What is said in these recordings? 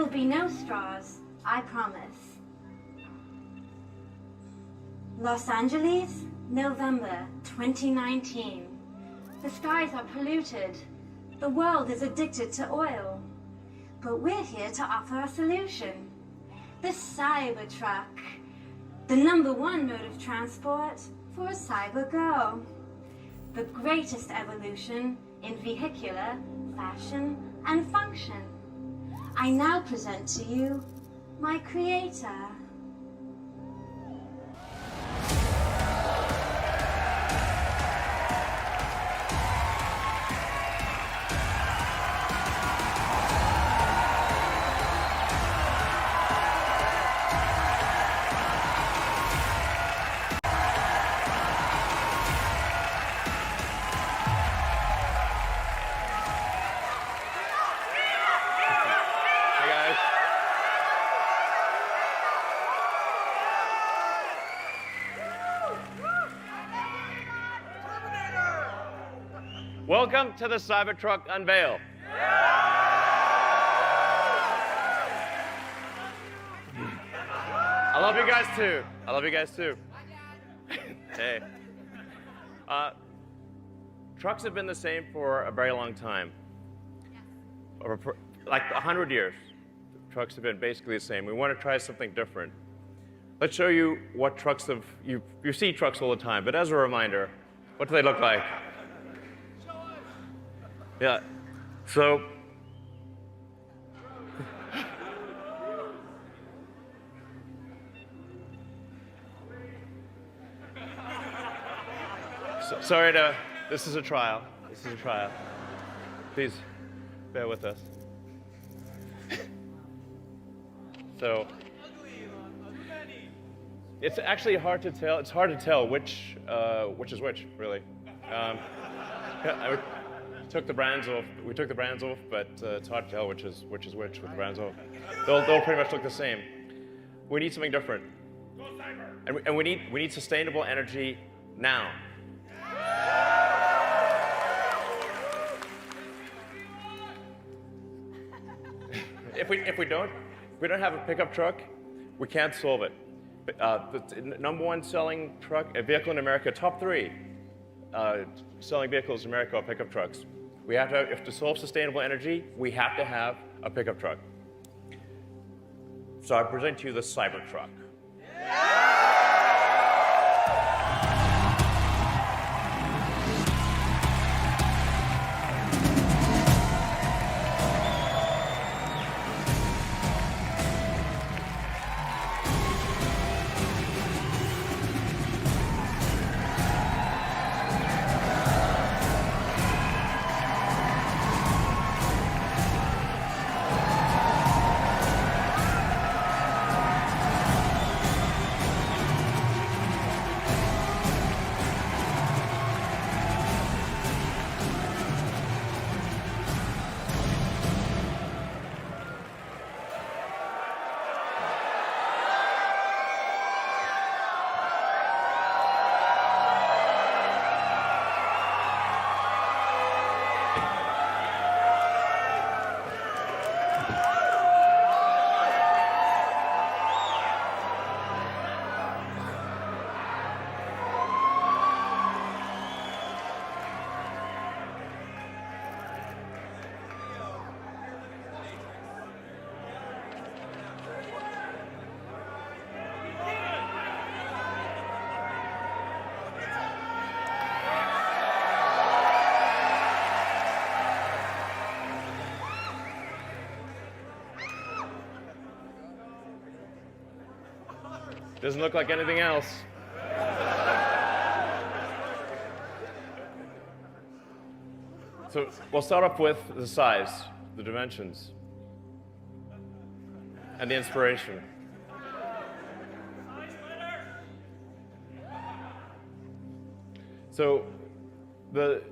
will be no straws, I promise. Los Angeles, November 2019. The skies are polluted. The world is addicted to oil. But we're here to offer a solution. The Cybertruck, the #1 mode of transport for a cyber girl. The greatest evolution in vehicular, fashion, and function. I now present to you my creator. Welcome to the Cybertruck Unveil. I love you guys too. I love you guys too. Hey. Trucks have been the same for a very long time. Like 100 years. Trucks have been basically the same. We want to try something different. Let's show you what trucks have, you see trucks all the time, but as a reminder, what do they look like? Yeah, so sorry to, this is a trial. This is a trial. Please bear with us. So it's actually hard to tell. It's hard to tell which is which, really. We took the brands off, but it's hard to tell which is which with the brands off. They'll pretty much look the same. We need something different, and we need sustainable energy now. If we don't have a pickup truck, we can't solve it. The #1 selling truck, a vehicle in America, top 3 selling vehicles in America are pickup trucks. We have to, if to solve sustainable energy, we have to have a pickup truck. So I present to you the Cybertruck. Doesn't look like anything else. So we'll start off with the size, the dimensions, and the inspiration. So the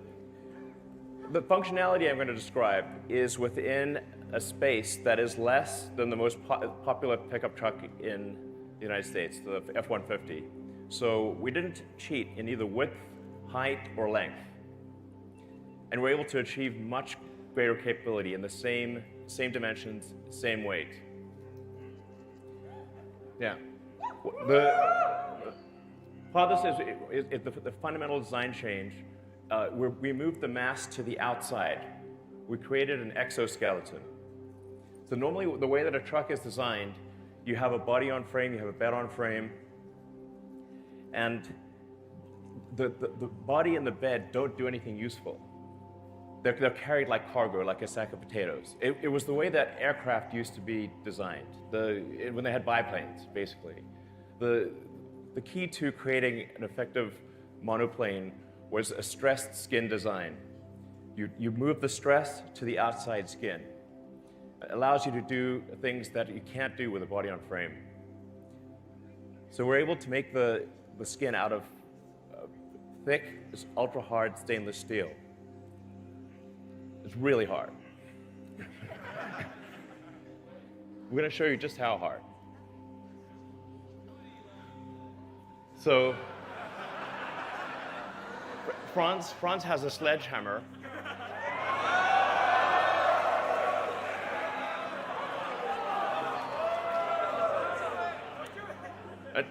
functionality I'm going to describe is within a space that is less than the most popular pickup truck in the United States, the F-150. So we didn't cheat in either width, height, or length. And we're able to achieve much greater capability in the same same dimensions, same weight. Yeah. Part of this is the fundamental design change. We moved the mass to the outside. We created an exoskeleton. So normally, the way that a truck is designed, you have a body on frame, you have a bed on frame, and the body and the bed don't do anything useful. They're carried like cargo, like a sack of potatoes. It was the way that aircraft used to be designed, when they had biplanes, basically. The key to creating an effective monoplane was a stressed skin design. You move the stress to the outside skin. It allows you to do things that you can't do with a body on frame. So we're able to make the skin out of thick, ultra-hard stainless steel. It's really hard. We're going to show you just how hard. So, Franz has a sledgehammer.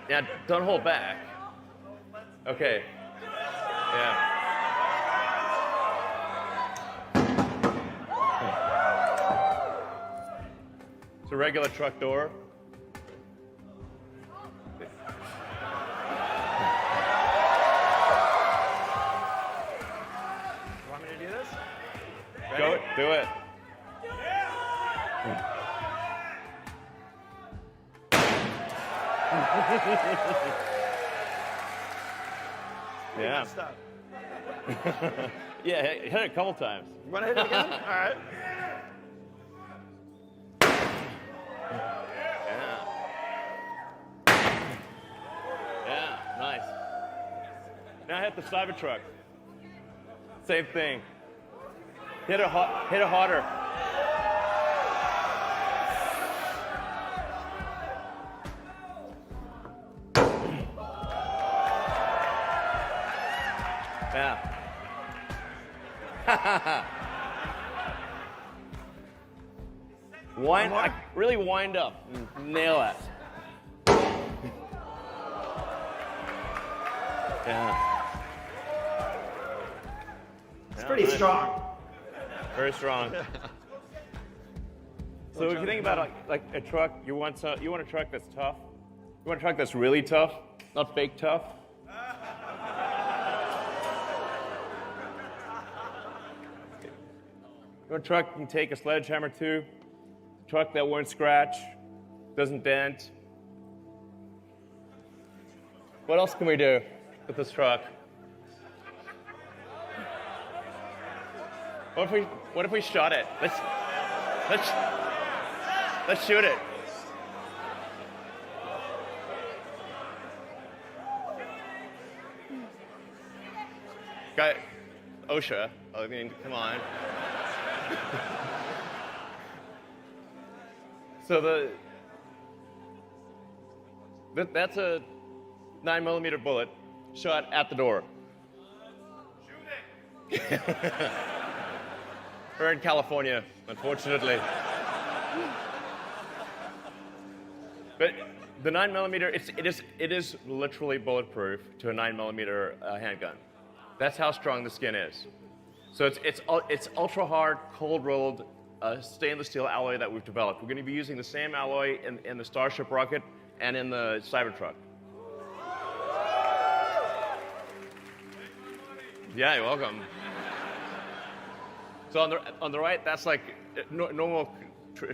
Now, don't hold back. Okay. Yeah. It's a regular truck door. Want me to do this? Go, do it. Yeah. Stop. Yeah, hit it a couple times. You want to hit it again? All right. Yeah, nice. Now hit the Cybertruck. Same thing. Hit it harder. Yeah. Really wind up and nail it. Yeah. It's pretty strong. Very strong. So if you think about like a truck, you want a truck that's tough. You want a truck that's really tough, not fake tough. You want a truck you can take a sledgehammer to, a truck that won't scratch, doesn't bend. What else can we do with this truck? What if we shot it? Let's shoot it. Got OSHA. I mean, come on. So that's a 9mm bullet shot at the door. Shoot it. We're in California, unfortunately. But the 9mm, it is literally bulletproof to a 9mm handgun. That's how strong the skin is. So it's ultra hard, cold rolled stainless steel alloy that we've developed. We're going to be using the same alloy in the Starship rocket and in the Cybertruck. Yeah, you're welcome. So on the right, that's like normal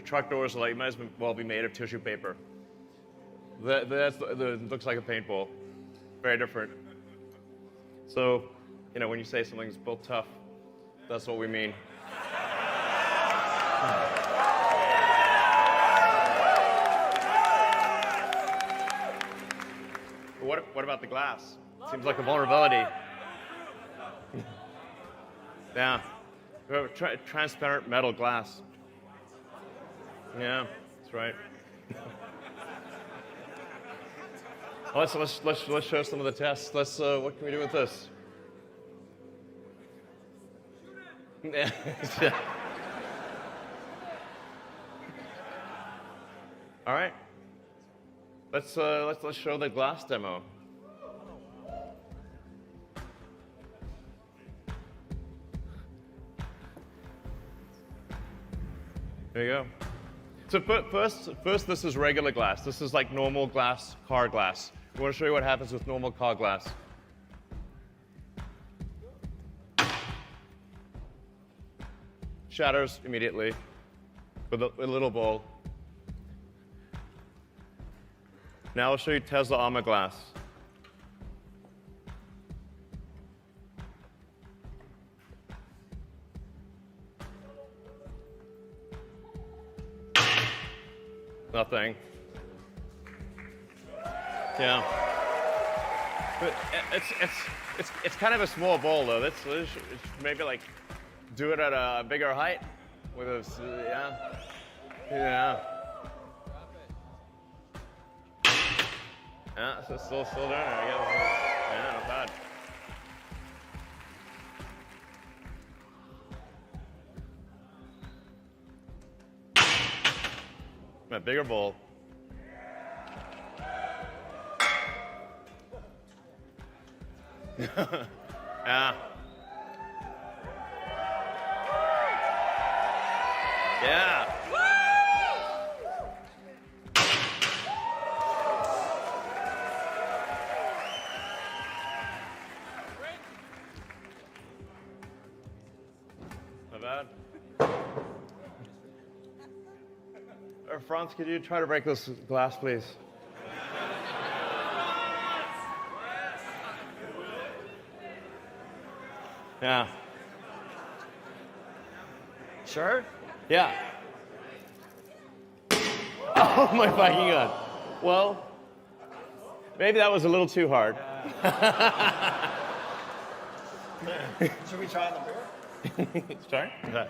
truck doors. Like might as well be made of tissue paper. That looks like a paintball. Very different. So, when you say something's built tough, that's what we mean. What about the glass? Seems like a vulnerability. Yeah. We have a transparent metal glass. Yeah, that's right. Let's show some of the tests. What can we do with this? All right. Let's show the glass demo. There you go. So first, this is regular glass. This is like normal glass, car glass. We want to show you what happens with normal car glass. Shatters immediately with a little ball. Now I'll show you Tesla armor glass. Nothing. Yeah. But it's kind of a small ball though. It's maybe like do it at a bigger height with a yeah. Yeah, so still doing it, I guess. Yeah, not bad. A bigger bowl. Yeah. Yeah. Not bad. Franz, could you try to break this glass, please? Yeah. Sure? Yeah. Oh my fucking god. Well, maybe that was a little too hard. Should we try on the board? Sorry? Okay.